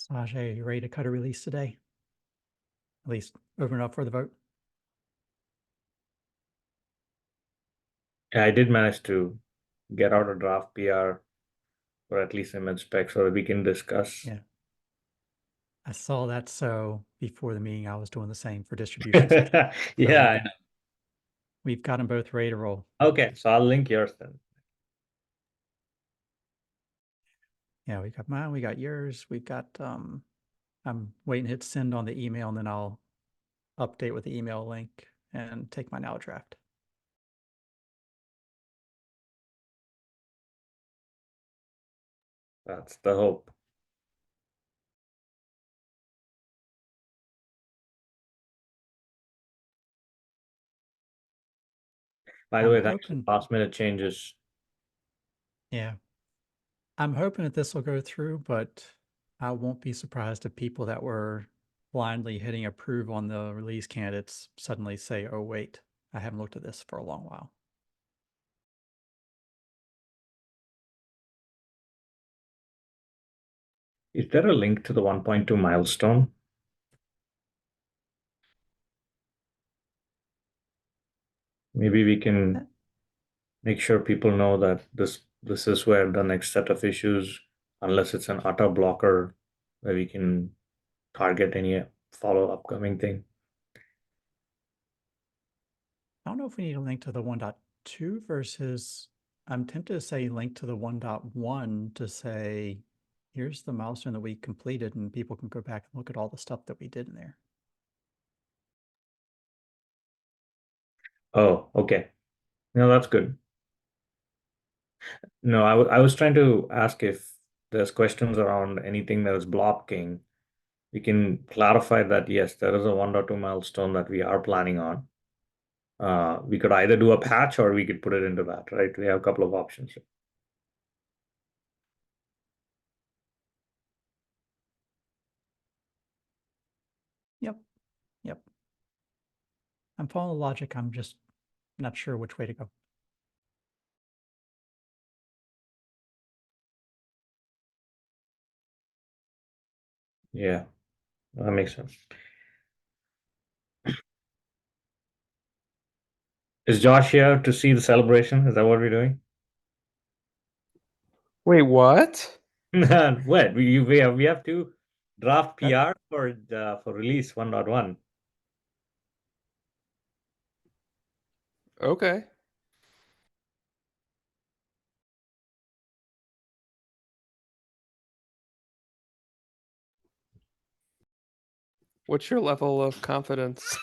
Sajay, are you ready to cut a release today? At least open it up for the vote? Yeah, I did manage to get out a draft PR or at least image spec so that we can discuss. Yeah. I saw that, so before the meeting, I was doing the same for distributions. Yeah. We've got them both ready to roll. Okay, so I'll link yours then. Yeah, we got mine, we got yours, we've got, I'm waiting to hit send on the email, and then I'll update with the email link and take mine out of draft. That's the hope. By the I'm way, thanks for hoping, last minute changes. yeah. I'm hoping that this will go through, but I won't be surprised if people that were blindly hitting approve on the release candidates suddenly say, oh, wait, I haven't looked at this for a long while. Is there a link to the 1.2 milestone? Maybe we can make sure people know that this is where the next set of issues, unless it's an auto blocker, where we can target any follow upcoming thing. I don't know if we need a link to the 1.2 versus, I'm tempted to say link to the 1.1 to say, here's the milestone that we completed, and people can go back and look at all the stuff that we did in there. Oh, okay. No, that's good. No, I was trying to ask if there's questions around anything that is blocking. We can clarify that, yes, there is a 1.2 milestone that we are planning on. We could either do a patch or we could put it into that, right? We have a couple of options. Yep. Yep. I'm following the logic. I'm just not sure which way to go. Yeah, that makes sense. Is Josh here to see the celebration? Is that what we're doing? Wait, what? What? We have to draft That- PR for release 1.1. Okay. What's your level of confidence?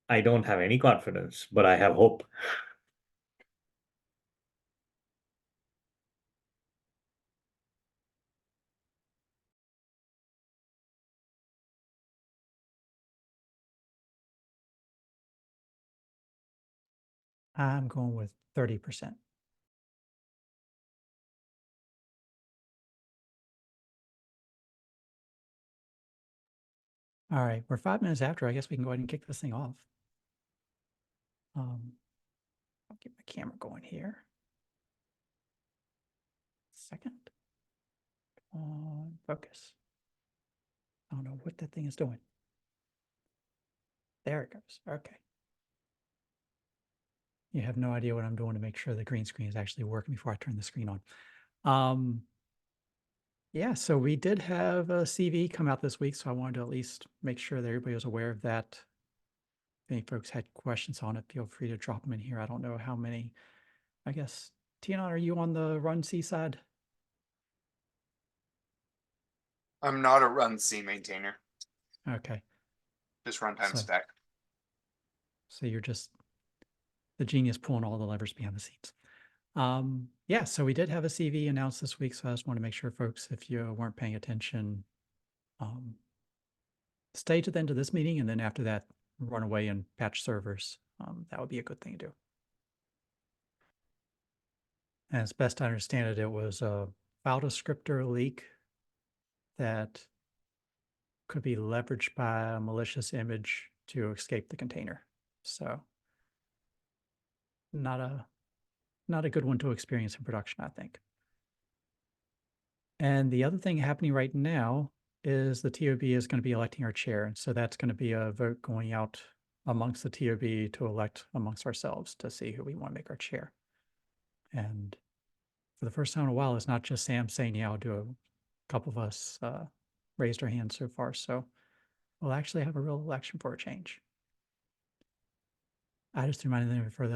I don't have any confidence, but I have hope. I'm going with 30%. All right, we're 5 minutes after. I guess we can go ahead and kick this thing off. I'll get my camera going here. Second. On focus. I don't know what that thing is doing. There it goes. Okay. You have no idea what I'm doing to make sure the green screen is actually working before I turn the screen on. Yeah, so we did have a CV come out this week, so I wanted to at least make sure that everybody was aware of that. If any folks had questions on it, feel free to drop them in here. I don't know how many. I guess, Tiana, are you on the Run C side? I'm not a Run C maintainer, Okay, just runtime So- spec. so you're just the genius pulling all the levers behind the scenes. Yeah, so we did have a CV announced this week, so I just want to make sure, folks, if you weren't paying attention, stay to the end of this meeting, and then after that, run away and patch servers. That would be a good thing to do. And as best I understand it, it was a file descriptor leak that could be leveraged by a malicious image to escape the container. So not a good one to experience in production, I think. And the other thing happening right now is the TOB is going to be electing our chair. And so that's going to be a vote going out amongst the TOB to elect amongst ourselves to see who we want to make our chair. And for the first time in a while, it's not just Sam saying, yeah, I'll do it. A couple of us raised our hands so far. So we'll actually have a real election for a change. I just threw mine in there for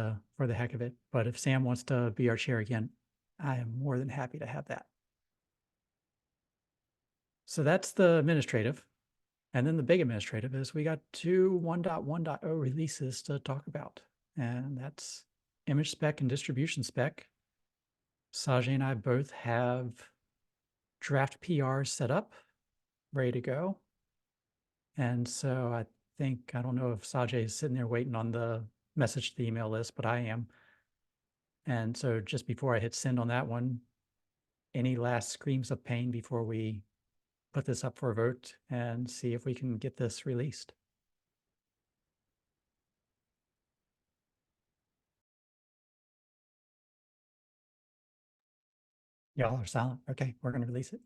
the heck of it. But if Sam wants to be our chair again, I am more than happy to have that. So that's the administrative. And then the big administrative is we got two 1.1.0 releases to talk about. And that's image spec and distribution spec. Sajay and I both have draft PRs set up, ready to go. And so I think, I don't know if Sajay is sitting there waiting on the message to the email list, but I am. And so just before I hit send on that one, any last screams of pain before we put this up for a vote and see if we can get this released? Y'all are silent. Okay, we're going to release it.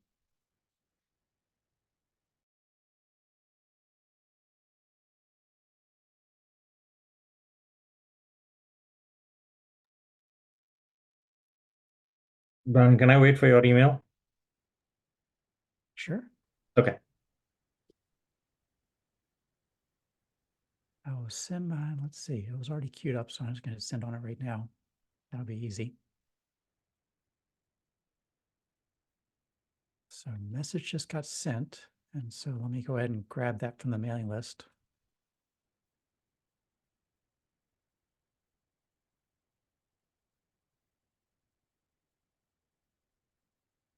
Brian, can I wait for your email? Sure. Okay. I will send mine. Let's see. It was already queued up, so I'm just going to send on it right now. That'll be easy. So message just got sent. And so let me go ahead and grab that from the mailing list.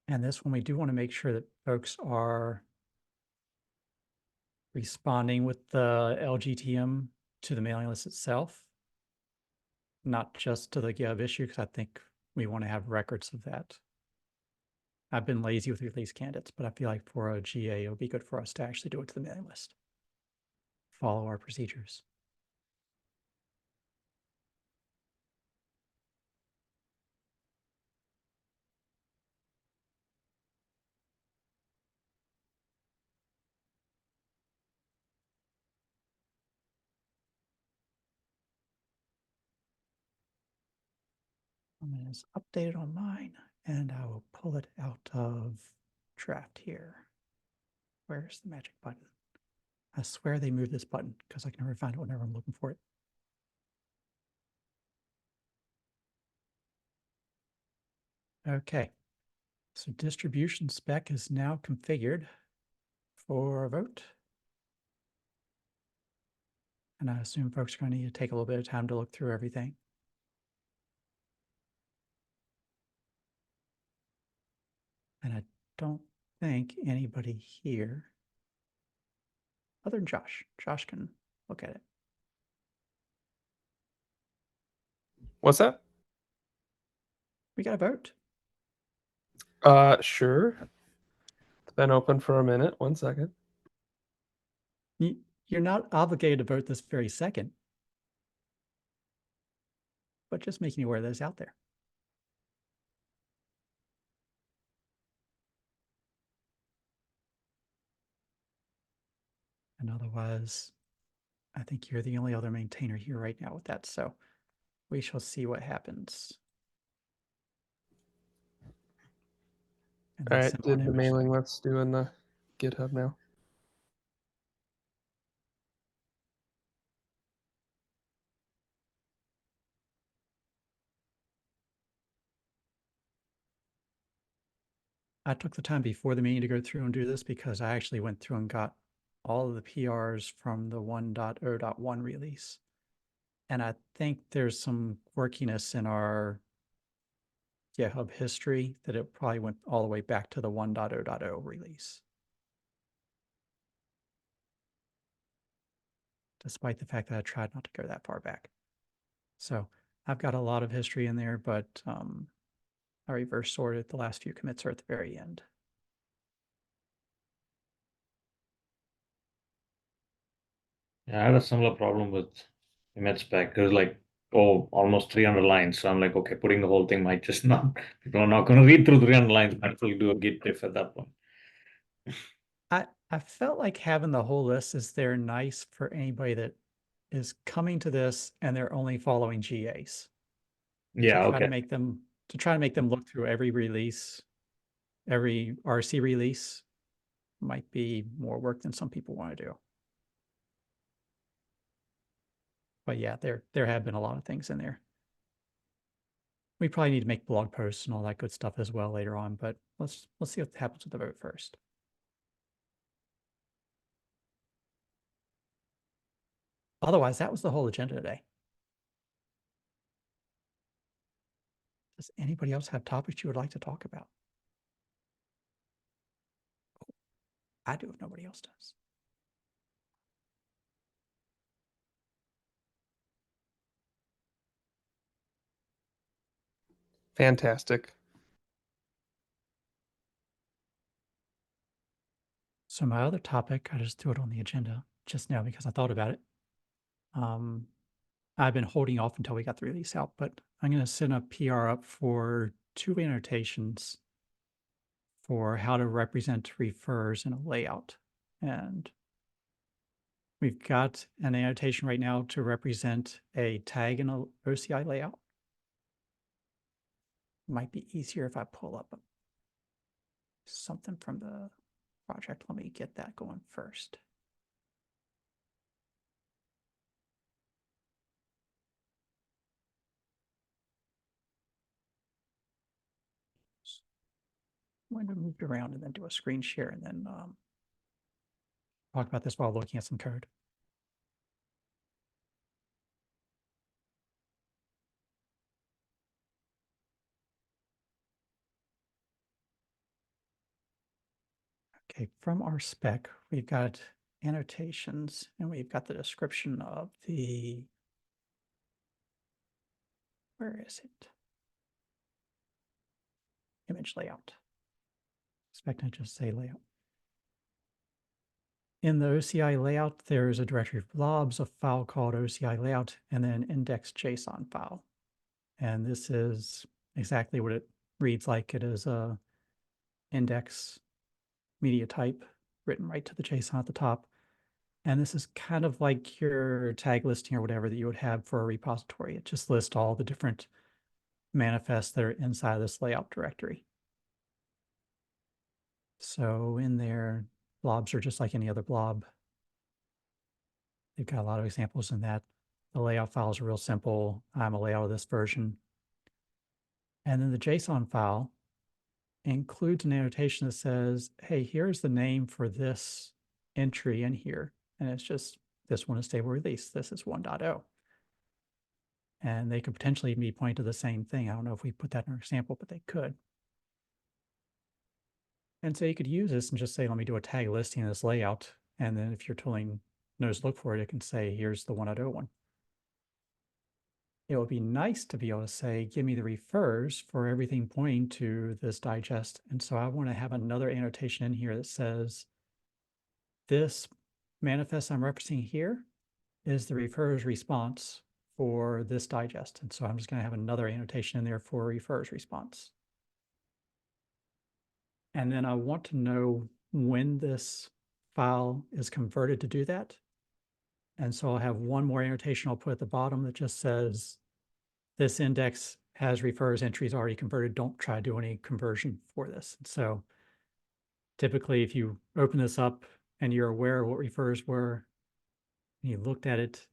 And this one, we do want to make sure that folks are responding with the LGTM to the mailing list itself, not just to the GitHub issue, because I think we want to have records of that. I've been lazy with release candidates, but I feel like for a GA, it would be good for us to actually do it to the mailing list. Follow our procedures. I'm going to update it on mine, and I will pull it out of draft here. Where's the magic button? I swear they moved this button because I can never find it whenever I'm looking for it. Okay, so distribution spec is now configured for a vote. And I assume folks are going to need to take a little bit of time to look through everything. And I don't think anybody here, other than Josh. Josh can look at it. What's that? We got a vote. Sure. It's been open for a minute. 1 second. You're not obligated to vote this very second, but just making you aware that it's out there. And otherwise, I think you're the only other maintainer here right now with that. So we shall see what happens. And All then right, send did on the image mailing spec. let's do in the GitHub now. I took the time before the meeting to go through and do this because I actually went through and got all of the PRs from the 1.0.1 release. And I think there's some quirkiness in our GitHub history that it probably went all the way back to the 1.0.0 release. Despite the fact that I tried not to go that far back. So I've got a lot of history in there, but I reverse sorted. The last few commits are at the very end. Yeah, I had a similar problem with image spec. It was like almost 300 lines. So I'm like, okay, putting the whole thing might just not, people are not going to read through 300 lines, might actually do a git diff at that point. I felt like having the whole list is there nice for anybody that is coming to this and they're only following GAs. Yeah, To try to okay. make them look through every release, every RC release might be more work than some people want to do. But yeah, there have been a lot of things in there. We probably need to make blog posts and all that good stuff as well later on, but let's see what happens with the vote first. Otherwise, that was the whole agenda today. Does anybody else have topics you would like to talk about? I do if nobody else does. Fantastic. So my other topic, I just threw it on the agenda just now because I thought about it. I've been holding off until we got the release out, but I'm going to send a PR up for 2 annotations for how to represent refers in a layout. And we've got an annotation right now to represent a tag in a OCI layout. Might be easier if I pull up something from the project. Let me get that going first. I'm going to move it around and then do a screen share and then talk about this while looking at some code. Okay, from our spec, we've got annotations and we've got the description of the, where is it? Image layout. Spec to just say layout. In the OCI layout, there's a directory of blobs, a file called OCI layout, and then an index.json file. And this is exactly what it reads like. It is a index media type written right to the JSON at the top. And this is kind of like your tag listing or whatever that you would have for a repository. It just lists all the different manifests that are inside of this layout directory. So in there, blobs are just like any other blob. They've got a lot of examples in that. The layout files are real simple. I'm a layout of this version. And then the JSON file includes an annotation that says, hey, here's the name for this entry in here. And it's just, this one is stable release. This is 1.0. And they could potentially be pointing to the same thing. I don't know if we put that in our example, but they could. And so you could use this and just say, let me do a tag listing of this layout. And then if your tooling knows to look for it, it can say, here's the 1.0 one. It would be nice to be able to say, give me the refers for everything pointing to this digest. And so I want to have another annotation in here that says, this manifest I'm referencing here is the refers response for this digest. And so I'm just going to have another annotation in there for refers response. And then I want to know when this file is converted to do that. And so I'll have one more annotation I'll put at the bottom that just says, this index has refers entries already converted. Don't try to do any conversion for this. So typically, if you open this up and you're aware of what refers were, and you looked at it,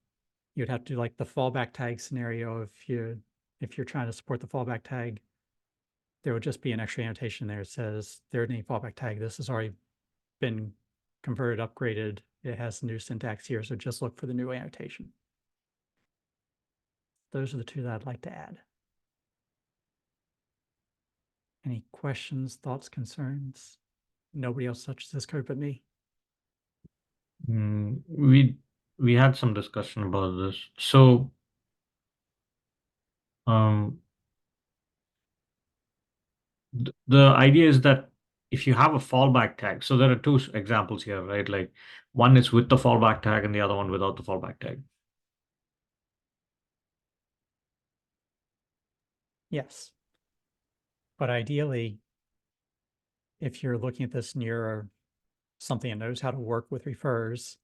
you'd have to do like the fallback tag scenario. If you're trying to support the fallback tag, there would just be an extra annotation there that says there's any fallback tag. This has already been converted, upgraded. It has new syntax here. So just look for the new annotation. Those are the two that I'd like to add. Any questions, thoughts, concerns? Nobody else touches this code but me. We had some discussion about this. So the idea is that if you have a fallback tag, so there are two examples here, right? Like one is with the fallback tag and the other one without the fallback tag. Yes. But ideally, if you're looking at this near something that knows how to work with refers,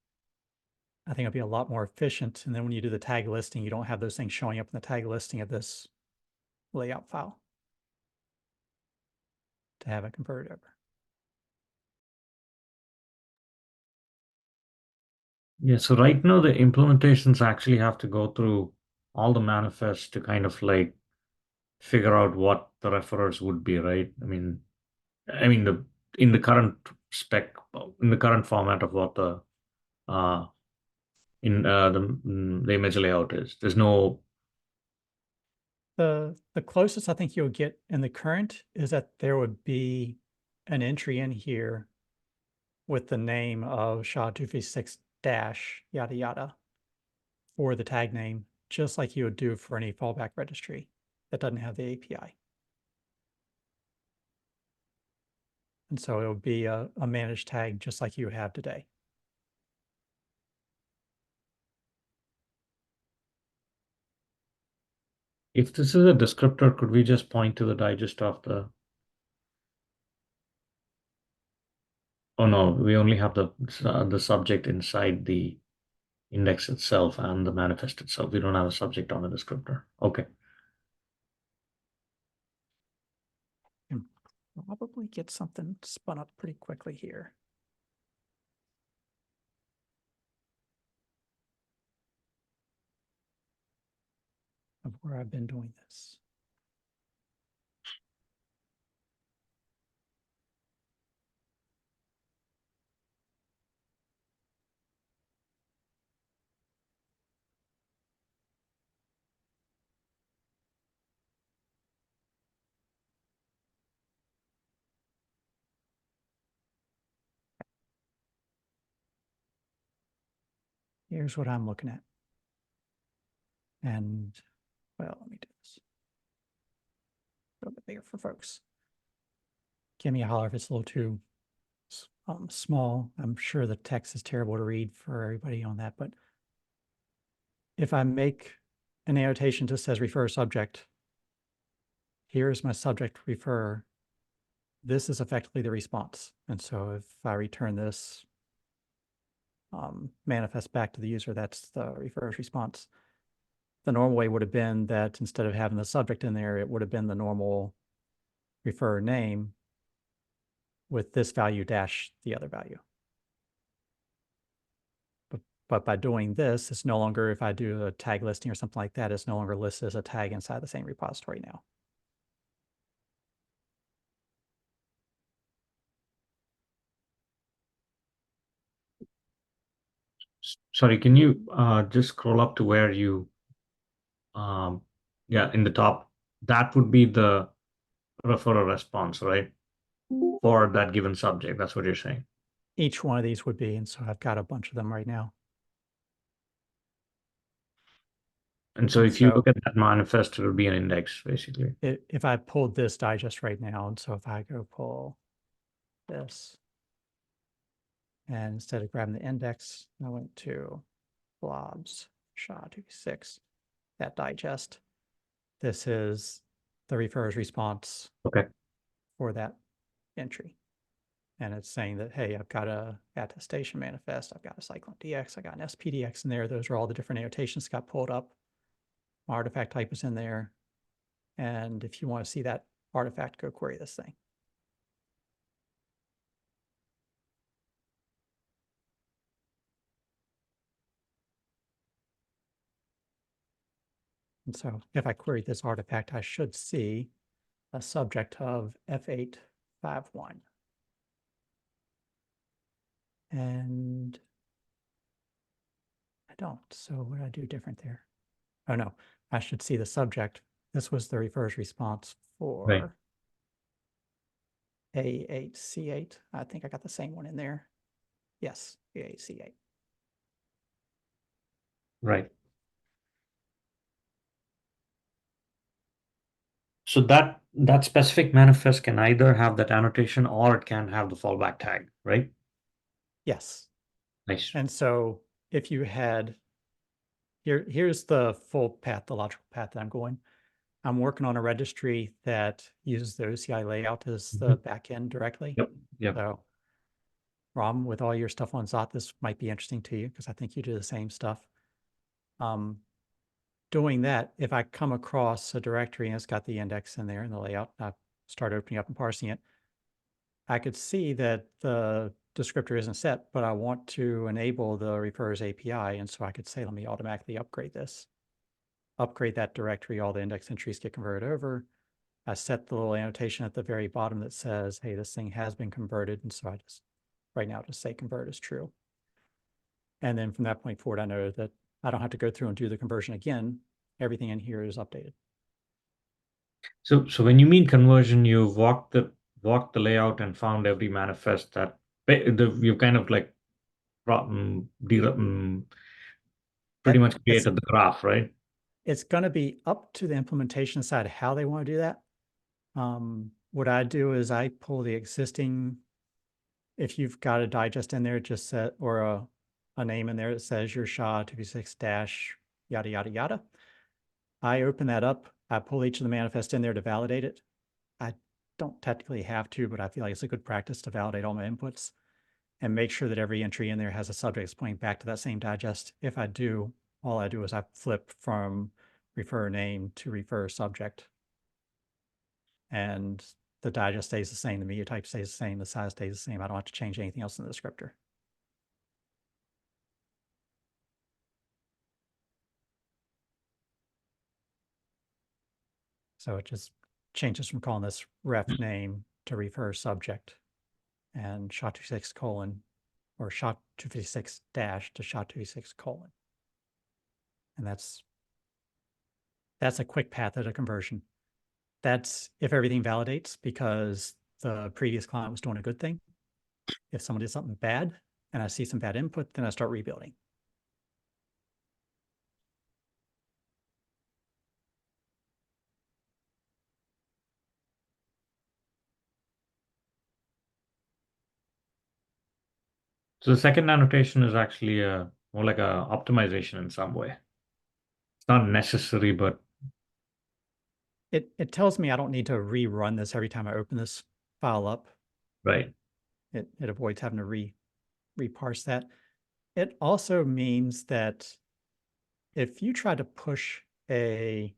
I think it'll be a lot more efficient. And then when you do the tag listing, you don't have those things showing up in the tag listing of this layout file to have it converted over. Yeah, so right now the implementations actually have to go through all the manifests to kind of like figure out what the referrers would be, right? I mean the in the current spec, in the current format of what the the image layout is. There's no. The closest I think you'll get in the current is that there would be an entry in here with the name of SHA-256 dash yada yada for the tag name, just like you would do for any fallback registry that doesn't have the API. And so it would be a managed tag just like you have today. If this is a descriptor, could we just point to the digest of the? Oh no, we only have the subject inside the index itself and the manifest itself. We don't have a subject on a descriptor. Okay. And probably get something spun up pretty quickly here. Of where I've been doing this. Here's what I'm looking at. And, well, let me do this a little bit bigger for folks. Give me a holler if it's a little too small. I'm sure the text is terrible to read for everybody on that, but if I make an annotation that says refer subject, here's my subject refer, this is effectively the response. And so if I return this manifest back to the user, that's the refer's response. The normal way would have been that instead of having the subject in there, it would have been the normal refer name with this value dash the other value. But by doing this, it's no longer, if I do a tag listing or something like that, it's no longer listed as a tag inside the same repository now. Sorry, can you just scroll up to where you, yeah, in the top, that would be the referrer response, right? For that given subject. That's what you're saying. Each one of these would be, and so I've got a bunch of them right now. And so if you So- look at that manifest, it will be an index, basically. If I pulled this digest right now, and so if I go pull this, and instead of grabbing the index, I went to blobs, SHA-256, that digest. This is the referrer's response Okay. for that entry. And it's saying that, hey, I've got a attestation manifest, I've got a cyclone DX, I got an SPDX in there. Those are all the different annotations got pulled up. My artifact type is in there. And if you want to see that artifact, go query this thing. And so if I query this artifact, I should see a subject of F851. And I don't. So what did I do different there? Oh no, I should see the subject. This was the refer's response for Right. A8C8. I think I got the same one in there. Yes, A8C8. Right. So that specific manifest can either have that annotation or it can have the fallback tag, right? Yes. Nice. And so if you had, here's the full path, the logical path that I'm going. I'm working on a registry that uses the OCI layout as the backend directly. Yep. Yep. So, Ram, with all your stuff on Zot, this might be interesting to you because I think you do the same stuff. Doing that, if I come across a directory and it's got the index in there and the layout, I start opening up and parsing it, I could see that the descriptor isn't set, but I want to enable the refers API. And so I could say, let me automatically upgrade this. Upgrade that directory, all the index entries get converted over. I set the little annotation at the very bottom that says, hey, this thing has been converted. And so I just, right now, just say convert is true. And then from that point forward, I know that I don't have to go through and do the conversion again. Everything in here is updated. So when you mean conversion, you walked the layout and found every manifest that you've kind of like pretty much created the graph, right? It's going to be up to the implementation side how they want to do that. What I do is I pull the existing, if you've got a digest in there, just set, or a name in there that says your SHA-256 dash yada, yada, yada. I open that up. I pull each of the manifests in there to validate it. I don't technically have to, but I feel like it's a good practice to validate all my inputs and make sure that every entry in there has a subject that's pointing back to that same digest. If I do, all I do is I flip from refer name to refer subject. And the digest stays the same, the media type stays the same, the size stays the same. I don't have to change anything else in the descriptor. So it just changes from calling this ref name to refer subject and SHA-256 colon or SHA-256 dash to SHA-256 colon. And that's a quick path of a conversion. That's if everything validates because the previous client was doing a good thing. If someone did something bad and I see some bad input, then I start rebuilding. So the second annotation is actually more like a optimization in some way. It's not necessary, but It tells me I don't need to rerun this every time I open this file up. right. It avoids having to reparse that. It also means that if you try to push a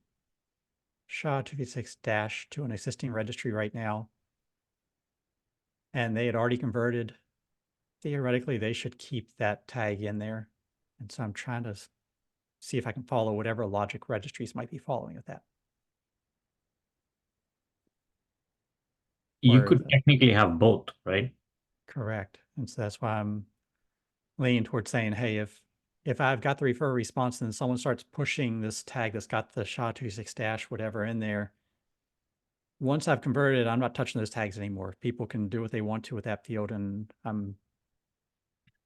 SHA-256 dash to an existing registry right now, and they had already converted, theoretically, they should keep that tag in there. And so I'm trying to see if I can follow whatever logic registries might be following with that. You Or could technically have both, right? correct. And so that's why I'm leaning towards saying, hey, if I've got the refer response and someone starts pushing this tag that's got the SHA-256 dash whatever in there, once I've converted, I'm not touching those tags anymore. People can do what they want to with that field, and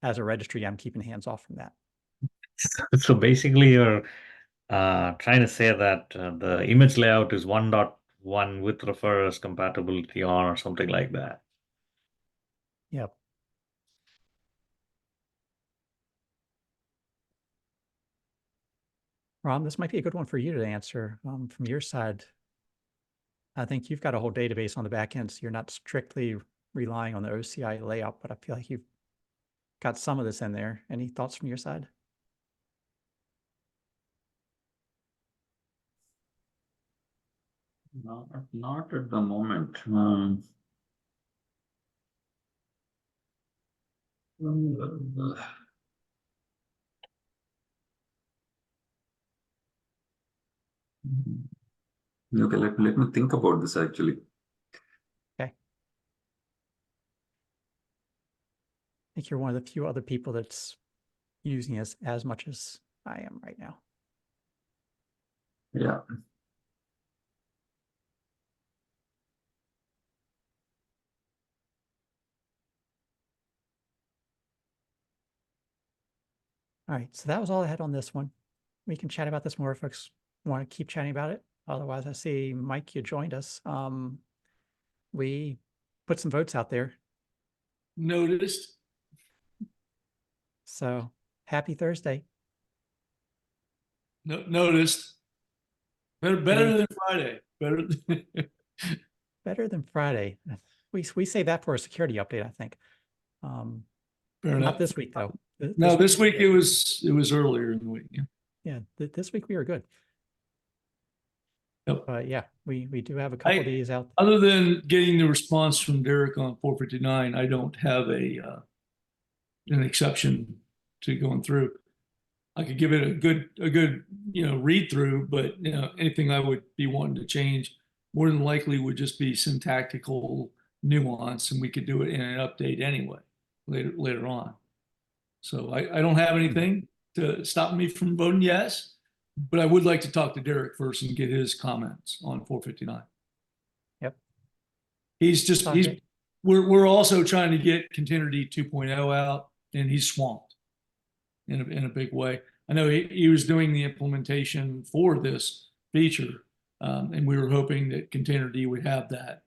as a registry, I'm keeping hands off from that. So basically, you're trying to say that the image layout is 1.1 with referers compatibility on or something like that. Yep. Ron, this might be a good one for you to answer from your side. I think you've got a whole database on the back end, so you're not strictly relying on the OCI layout, but I feel like you've got some of this in there. Any thoughts from your side? Not at the moment. Okay, let me think about this actually. Okay. I think you're one of the few other people that's using this as much as I am right now. Yeah. All right, so that was all I had on this one. We can chat about this more if folks want to keep chatting about it. Otherwise, I see Mike, you joined us. We put some votes out there. Noticed. So happy Thursday. Noticed. Better than Friday. Better. Better than Friday. We say that for a security update, I think. Fair Not enough. this week though. No, this week it was earlier in the week. Yeah. Yeah, this week we were good. Yep. But yeah, we do have a couple I- days out. Other than getting the response from Derek on 459, I don't have an exception to going through. I could give it a good read through, but anything I would be wanting to change more than likely would just be syntactical nuance, and we could do it in an update anyway later on. So I don't have anything to stop me from voting yes, but I would like to talk to Derek first and get his comments on 459. Yep. He's we're also trying to get Containerd 2.0 out, and he's swamped in a big way. I know he was doing the implementation for this feature, and we were hoping that Containerd would have that,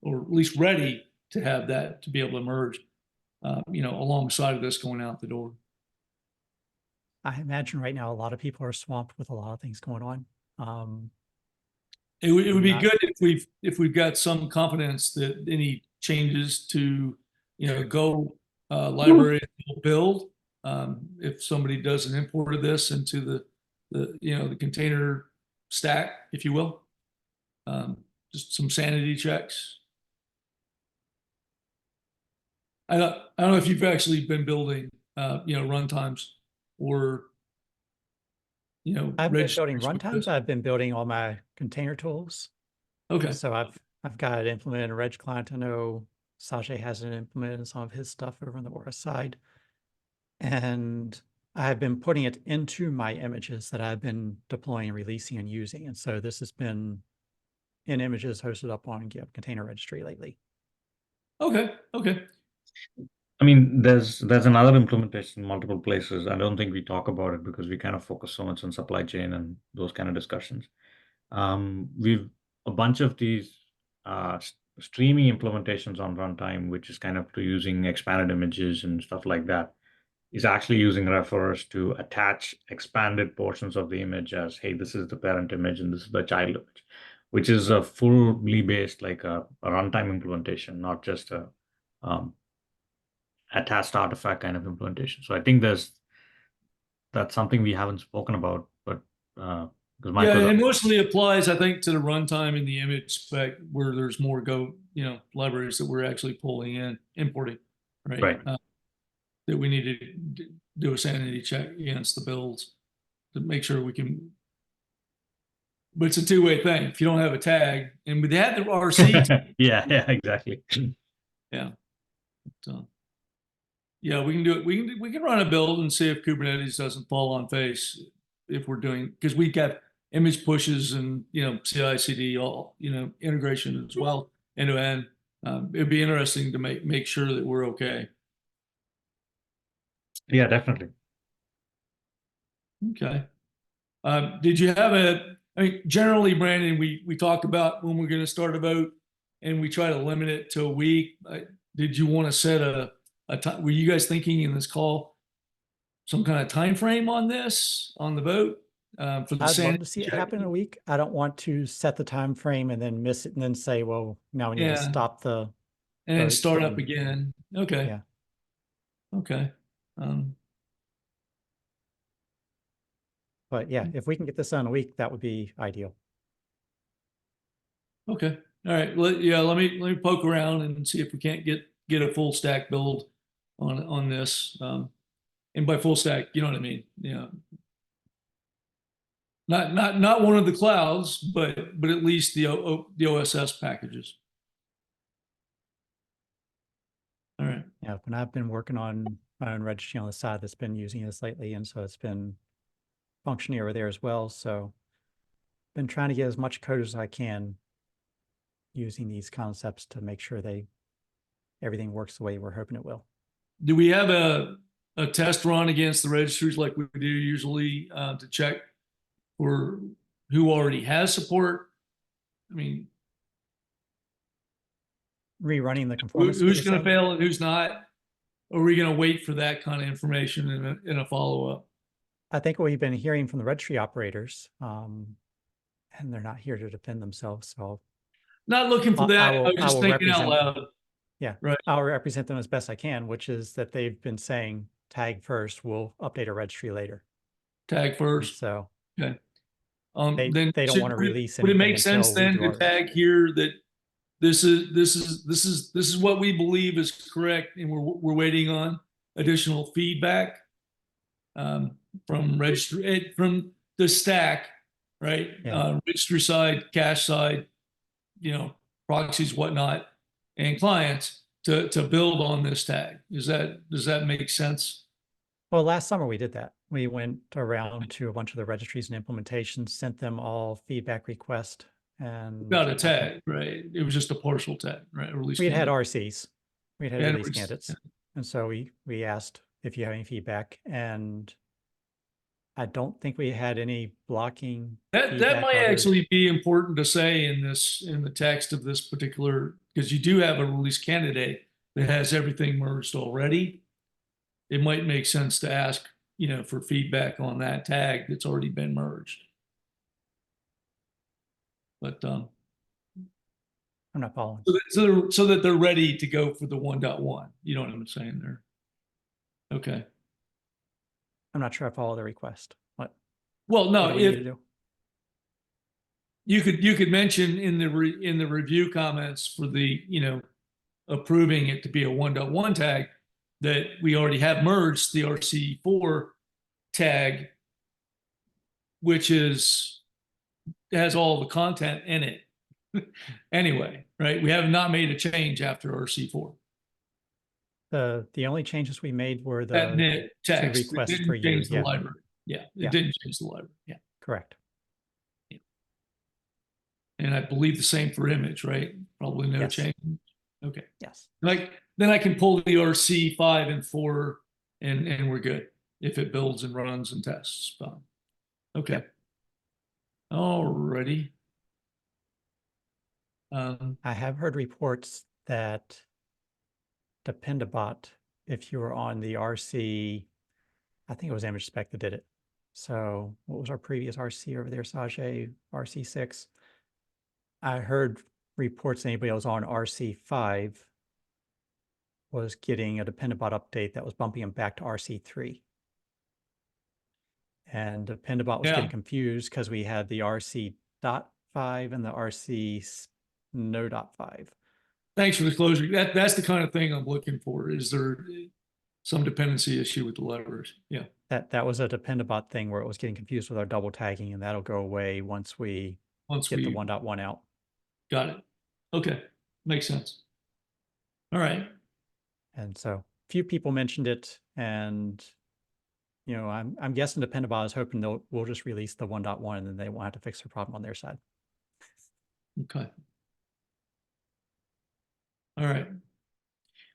or at least ready to have that to be able to merge, alongside of this going out the door. I imagine right now a lot of people are swamped with a lot of things going on. It would be Not- good if we've got some confidence that any changes to Go library will build. If somebody does an import of this into the container stack, if you will, just some sanity checks. I don't know if you've actually been building runtimes or I've been building registries with runtimes. this. I've been building all my container tools. Okay. So I've got it implemented in Reg client. I know Sajay has it implemented in some of his stuff over on the OS side. And I've been putting it into my images that I've been deploying, releasing, and using. And so this has been in images hosted up on GitHub Container Registry lately. Okay. I mean, there's another implementation in multiple places. I don't think we talk about it because we kind of focus so much on supply chain and those kind of discussions. We've a bunch of these streaming implementations on runtime, which is kind of to using expanded images and stuff like that, is actually using refers to attach expanded portions of the image as, hey, this is the parent image and this is the child image, which is a fully based like a runtime implementation, not just a attached artifact kind of implementation. So I think that's something we haven't spoken about, but because Michael, Yeah, it mostly applies, I think, to the runtime in the image spec where there's more Go, libraries that we're actually pulling in, importing, right? Right. That we need to do a sanity check against the builds to make sure we can. But it's a two-way thing. If you don't have a tag, and we had the RC, yeah, exactly. yeah. So, yeah, we can do it. We can run a build and see if Kubernetes doesn't fall on face if we're doing, because we got image pushes and CI/CD all integration as well end to end. It'd be interesting to make sure that we're okay. Yeah, definitely. Okay. Did you have I mean, generally, Brandon, we talk about when we're going to start a vote, and we try to limit it to a week. Did you want to set a time? Were you guys thinking in this call some kind of time frame on this, on the vote? For the I'd love sanity to see it check? happen in a week. I don't want to set the time frame and then miss it and then say, well, now we need Yeah. to stop the And then votes start up and- again. Okay. Yeah. Okay. But yeah, if we can get this done in a week, that would be ideal. Okay. All right. Let me poke around and see if we can't get a full stack build on this. And by full stack, you know what I mean? Yeah. Not one of the clouds, but at least the OSS packages. All right. Yeah, when I've been working on my own registry on the side that's been using this lately, and so it's been functioning over there as well. So been trying to get as much code as I can using these concepts to make sure everything works the way we're hoping it will. Do we have a test run against the registries like we do usually to check for who already has support? I mean, Rerunning the conformance. who's going to fail and who's not? Or are we going to wait for that kind of information in a follow-up? I think we've been hearing from the registry operators, and they're not here to defend themselves. So Not looking for that. I was I just will thinking out represent- loud. yeah, Right. I'll represent them as best I can, which is that they've been saying tag first, we'll update our registry later. Tag first. So Okay. they Then don't should- want to release Would it anything make sense until we then do to ours. tag here that this is what we believe is correct, and we're waiting on additional feedback from registry from the stack, right? Yeah. Registry side, cache side, proxies, whatnot, and clients to build on this tag. Does that make sense? Well, last summer we did that. We went around to a bunch of the registries and implementations, sent them all feedback request, and Not a tag, right? It was just a partial tag, right? Or at least we had RCs. We had Yeah, release it was- candidates. And so we asked if you have any feedback, and I don't think we had any blocking. That feedback might other- actually be important to say in the text of this particular, because you do have a release candidate that has everything merged already. It might make sense to ask, for feedback on that tag that's already been merged. But I'm not following. so that they're ready to go for the 1.1. You know what I'm saying there? Okay. I'm not sure I follow the request. What Well, no, do we need to if do? you could mention in the review comments for the approving it to be a 1.1 tag that we already have merged the RC4 tag, which has all the content in it. Anyway, right? We have not made a change after RC4. The only changes we made were That the knit text. It request didn't for you, change the yeah. library. Yeah, it Yeah. didn't change the library. Yeah. correct. And I believe the same for image, right? Probably no Yes. change. Okay. Yes. Then I can pull the RC5 and 4 and we're good if it builds and runs and tests. Fine. Okay. Alrighty. I have heard reports that Dependabot, if you were on the RC, I think it was Image Spec that did it. So what was our previous RC over there, Sajay? RC6. I heard reports that anybody else on RC5 was getting a Dependabot update that was bumping them back to RC3. And Dependabot was Yeah. getting confused because we had the RC.5 and the RC no.5. Thanks for the closure. That's the kind of thing I'm looking for. Is there some dependency issue with the letters? Yeah. That was a Dependabot thing where it was getting confused with our double tagging, and that'll go away once we Once get we the 1.1 out. got it. Okay. Makes sense. All right. And so a few people mentioned it, and I'm guessing Dependabot is hoping we'll just release the 1.1 and then they won't have to fix their problem on their side. Okay. All right.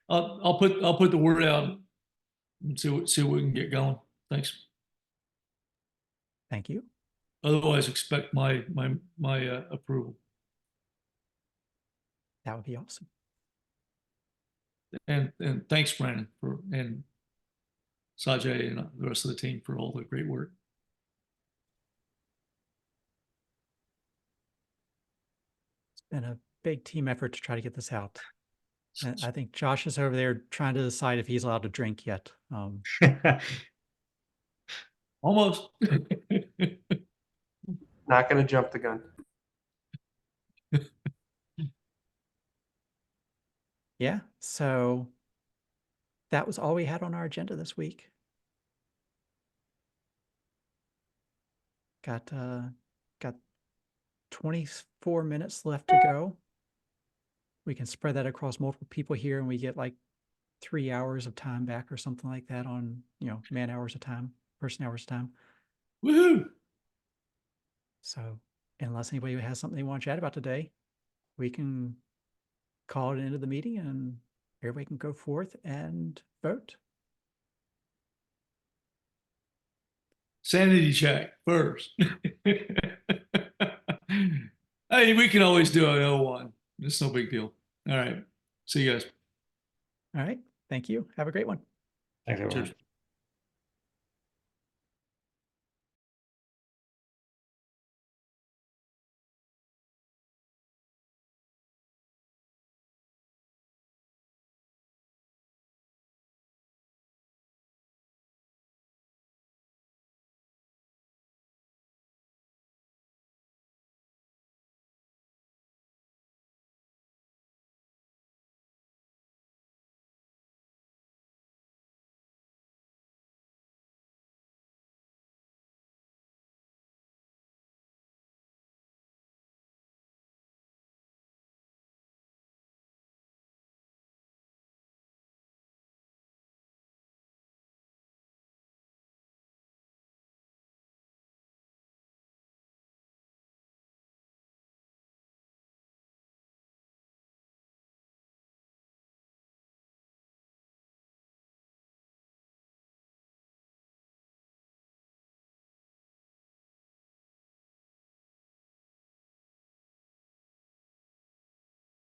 I'll put the word out and see what we can get going. Thanks. Thank you. Otherwise, expect my approval. That would be awesome. And thanks, Brandon, and Sajay and the rest of the team for all the great work. It's been a big team effort to try to get this out. And I think Josh is over there trying to decide if he's allowed to drink yet. Almost. Not going to jump the gun. Yeah, so that was all we had on our agenda this week. Got 24 minutes left to go. We can spread that across multiple people here, and we get like 3 hours of time back or something like that on, man hours of time, person hours of time. Woohoo! So unless anybody has something they want to chat about today, we can call it into the meeting and everybody can go forth and vote. Sanity check first. Hey, we can always do an 01. It's no big deal. All right. See you guys. All right. Thank you. Have a great one. Thanks, everyone. Cheers.